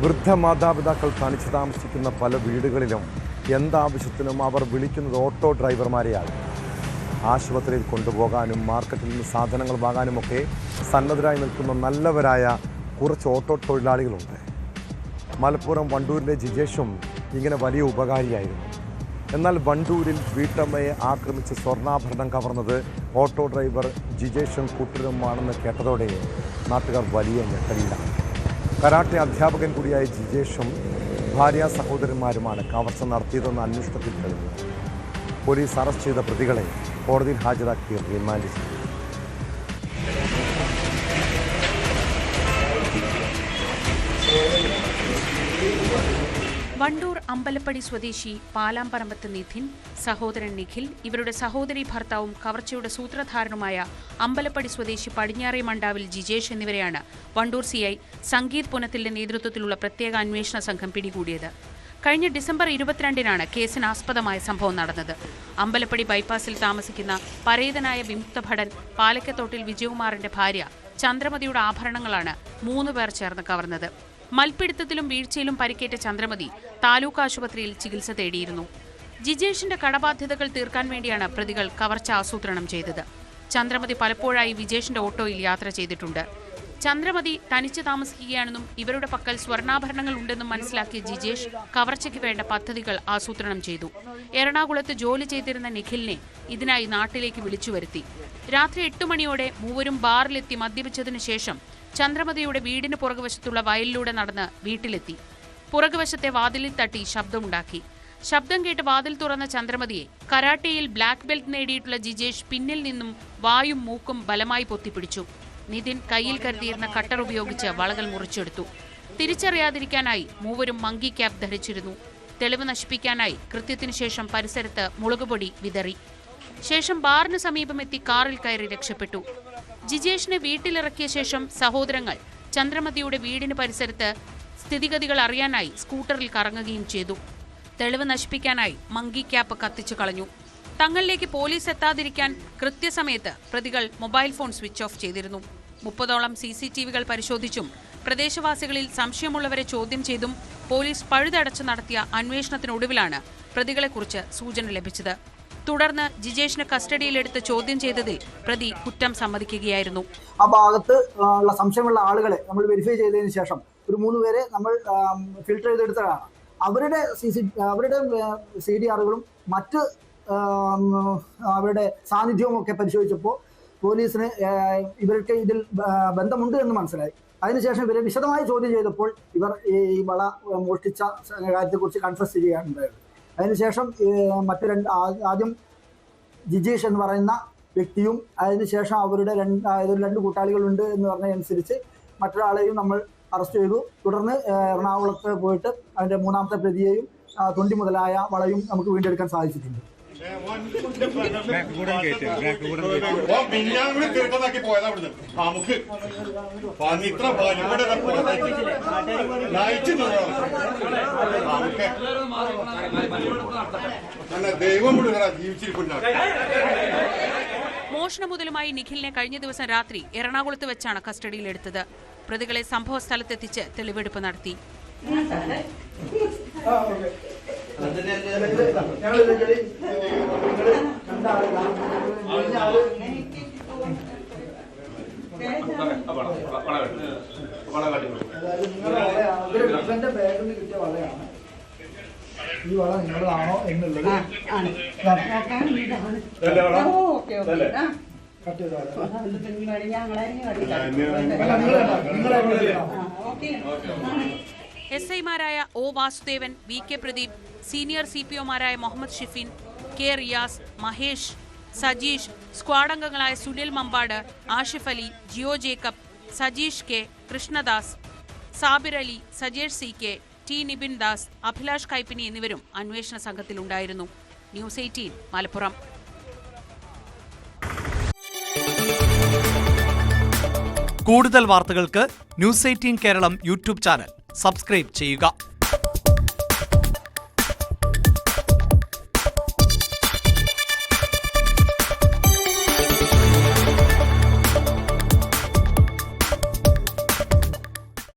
വൃദ്ധ മാതാപിതാക്കൾ തനിച്ച് താമസിക്കുന്ന പല വീടുകളിലും എന്താവശ്യത്തിനും അവർ വിളിക്കുന്നത് ഓട്ടോ ഡ്രൈവർമാരെയാണ്. ആശുപത്രിയിൽ കൊണ്ടുപോകാനും മാർക്കറ്റിൽ നിന്ന് സാധനങ്ങൾ വാങ്ങാനുമൊക്കെ സന്നദ്ധരായി നിൽക്കുന്ന നല്ലവരായ കുറച്ച് ഓട്ടോ തൊഴിലാളികളുണ്ട്. മലപ്പുറം വണ്ടൂരിലെ ജിജേഷും ഇങ്ങനെ വലിയ ഉപകാരിയായിരുന്നു. എന്നാൽ വണ്ടൂരിൽ വീട്ടമ്മയെ ആക്രമിച്ച് സ്വർണ്ണാഭരണം കവർന്നത് ഓട്ടോ ഡ്രൈവർ ജിജേഷും കൂട്ടരുമാണെന്ന് കേട്ടതോടെ നാട്ടുകാർ വലിയ ഞെട്ടലിലാണ്. കരാട്ടെ അധ്യാപകൻ കൂടിയായ ജിജേഷും ഭാര്യ സഹോദരന്മാരുമാണ് കവർച്ച നടത്തിയതെന്ന് അന്വേഷണത്തിൽ തെളിഞ്ഞു. പോലീസ് അറസ്റ്റ് ചെയ്ത പ്രതികളെ കോടതിയിൽ ഹാജരാക്കി റിമാൻഡ് ചെയ്തു. വണ്ടൂർ അമ്പലപ്പടി സ്വദേശി പാലാമ്പറമ്പത്ത് നിധിൻ, സഹോദരൻ നിഖിൽ, ഇവരുടെ സഹോദരി ഭർത്താവും കവർച്ചയുടെ സൂത്രധാരനുമായ അമ്പലപ്പടി സ്വദേശി പടിഞ്ഞാറേ മണ്ടാവിൽ ജിജേഷ് എന്നിവരെയാണ് വണ്ടൂർ സിഐ സംഗീത് പുനത്തിലിന്റെ നേതൃത്വത്തിലുള്ള പ്രത്യേക അന്വേഷണ സംഘം പിടികൂടിയത്. കഴിഞ്ഞ ഡിസംബർ 22-നാണ് കേസിനാസ്പദമായ സംഭവം നടന്നത്. അമ്പലപ്പടി ബൈപ്പാസിൽ താമസിക്കുന്ന പരേതനായ വിമുക്ത ഭടൻ പാലക്കത്തോട്ടിൽ വിജയകുമാറിന്റെ ഭാര്യ ചന്ദ്രമതിയുടെ ആഭരണങ്ങളാണ് 3 പേർ ചേർന്ന് കവർന്നത്. മൽപ്പിടുത്തത്തിലും വീഴ്ചയിലും പരിക്കേറ്റ ചന്ദ്രമതി താലൂക്ക് ആശുപത്രിയിൽ ചികിത്സ തേടിയിരുന്നു. ജിജേഷിന്റെ കടബാധ്യതകൾ തീർക്കാൻ വേണ്ടിയാണ് പ്രതികൾ കവർച്ച ആസൂത്രണം ചെയ്തത്. ചന്ദ്രമതി പലപ്പോഴായി വിജേഷിന്റെ ഓട്ടോയിൽ യാത്ര ചെയ്തിട്ടുണ്ട്. ചന്ദ്രമതി തനിച്ച് താമസിക്കുകയാണെന്നും ഇവരുടെ പക്കൽ സ്വർണ്ണാഭരണങ്ങൾ ഉണ്ടെന്നും മനസ്സിലാക്കിയ ജിജേഷ് കവർച്ചയ്ക്ക് വേണ്ട പദ്ധതികൾ ആസൂത്രണം ചെയ്തു. എറണാകുളത്ത് ജോലി ചെയ്തിരുന്ന നിഖിലിനെ ഇതിനായി നാട്ടിലേക്ക് വിളിച്ചു വരുത്തി. രാത്രി 8 മണിയോടെ മൂവരും ബാറിലെത്തി മദ്യപിച്ചതിനു ശേഷം ചന്ദ്രമതിയുടെ വീടിന് പുറകുവശത്തുള്ള വയലിലൂടെ നടന്ന് വീട്ടിലെത്തി. പുറകുവശത്തെ വാതിലിൽ തട്ടി ശബ്ദമുണ്ടാക്കി. ശബ്ദം കേട്ട് വാതിൽ തുറന്ന ചന്ദ്രമതിയെ കരാട്ടയിൽ ബ്ലാക്ക് ബെൽറ്റ് നേടിയിട്ടുള്ള ജിജേഷ് പിന്നിൽ നിന്നും വായും മൂക്കും ബലമായി പൊത്തിപ്പിടിച്ചു. നിതിൻ കയ്യിൽ കരുതിയിരുന്ന കട്ടർ ഉപയോഗിച്ച് വളകൾ മുറിച്ചെടുത്തു. തിരിച്ചറിയാതിരിക്കാനായി മൂവരും മങ്കി ക്യാപ്പ് ധരിച്ചിരുന്നു. തെളിവ് നശിപ്പിക്കാനായി കൃത്യത്തിനു ശേഷം പരിസരത്ത് മുളകുപൊടി വിതറി. ശേഷം ബാറിന് സമീപമെത്തി കാറിൽ കയറി രക്ഷപ്പെട്ടു. ജിജേഷിനെ വീട്ടിലിറക്കിയ ശേഷം സഹോദരങ്ങൾ ചന്ദ്രമതിയുടെ വീടിന് പരിസരത്ത് സ്ഥിതിഗതികൾ അറിയാനായി സ്കൂട്ടറിൽ കറങ്ങുകയും ചെയ്തു. തെളിവ് നശിപ്പിക്കാനായി മങ്കി ക്യാപ്പ് കത്തിച്ചു കളഞ്ഞു. തങ്ങളിലേക്ക് പോലീസ് എത്താതിരിക്കാൻ കൃത്യസമയത്ത് പ്രതികൾ മൊബൈൽ ഫോൺ സ്വിച്ച് ഓഫ് ചെയ്തിരുന്നു. 30ഓളം CCTVകൾ പരിശോധിച്ചും പ്രദേശവാസികളിൽ സംശയമുള്ളവരെ ചോദ്യം ചെയ്തും പോലീസ് പഴുതടച്ചു നടത്തിയ അന്വേഷണത്തിനൊടുവിലാണ് പ്രതികളെക്കുറിച്ച് സൂചന ലഭിച്ചത്. തുടർന്ന് ജിജേഷിനെ കസ്റ്റഡിയിലെടുത്ത് ചോദ്യം ചെയ്തതിൽ പ്രതി കുറ്റം സമ്മതിക്കുകയായിരുന്നു. ആ ഭാഗത്ത് ഉള്ള സംശയമുള്ള ആളുകളെ നമ്മൾ വെരിഫൈ ചെയ്തതിനു ശേഷം ഒരു 3 പേരെ നമ്മൾ ഫിൽട്ടർ ചെയ്തെടുത്തതാണ്. അവരുടെ CDRകളും മറ്റ് അവരുടെ സാന്നിധ്യവും ഒക്കെ പരിശോധിച്ചപ്പോൾ പോലീസിന് ഇവർക്ക് ഇതിൽ ബന്ധമുണ്ട് എന്ന് മനസ്സിലായി. അതിനുശേഷം ഇവരെ വിശദമായി ചോദ്യം ചെയ്തപ്പോൾ ഇവർ ഈ വള മോഷ്ടിച്ച കാര്യത്തെക്കുറിച്ച് കൺഫസ് ചെയ്യുകയാണുണ്ടായത്. അതിനുശേഷം ആദ്യം ജിജേഷ് എന്ന് പറയുന്ന വ്യക്തിയും അതിനുശേഷം അവരുടെ 2 കൂട്ടാളികളുണ്ട് എന്ന് പറഞ്ഞതനുസരിച്ച് മറ്റൊരാളെയും നമ്മൾ അറസ്റ്റ് ചെയ്തു. തുടർന്ന് എറണാകുളത്ത് പോയിട്ട് അതിൻ്റെ 3ാമത്തെ പ്രതിയെയും തൊണ്ടി മുതലായ വളയും നമുക്ക് വീണ്ടെടുക്കാൻ സാധിച്ചിട്ടുണ്ട്. മോഷണ മുതലുമായി നിഖിലിനെ കഴിഞ്ഞ ദിവസം രാത്രി എറണാകുളത്ത് വെച്ചാണ് കസ്റ്റഡിയിലെടുത്തത്. പ്രതികളെ സംഭവ സ്ഥലത്തെത്തിച്ച് തെളിവെടുപ്പ് നടത്തി. ഈ വള നിങ്ങളാണോ എന്നുള്ളത് SI-മാരായ O Vasudevan, VK Pradeep, senior CPO-മാരായ മുഹമ്മദ് ഷിഫിൻ, K റിയാസ്, മഹേഷ്, സജീഷ്, സ്ക്വാഡ് അംഗങ്ങളായ Sunil Mampad, Ashif Ali, Jio Jacob, Sajeesh K, Krishnadas, Sabir Ali, Sajesh CK, T Nibin Das, Abhilash Kaippini എന്നിവരും അന്വേഷണ സംഘത്തിലുണ്ടായിരുന്നു. ന്യൂസ് 18 മലപ്പുറം. കൂടുതൽ വാർത്തകൾക്ക് news 18 Keralam YouTube channel subscribe ചെയ്യുക.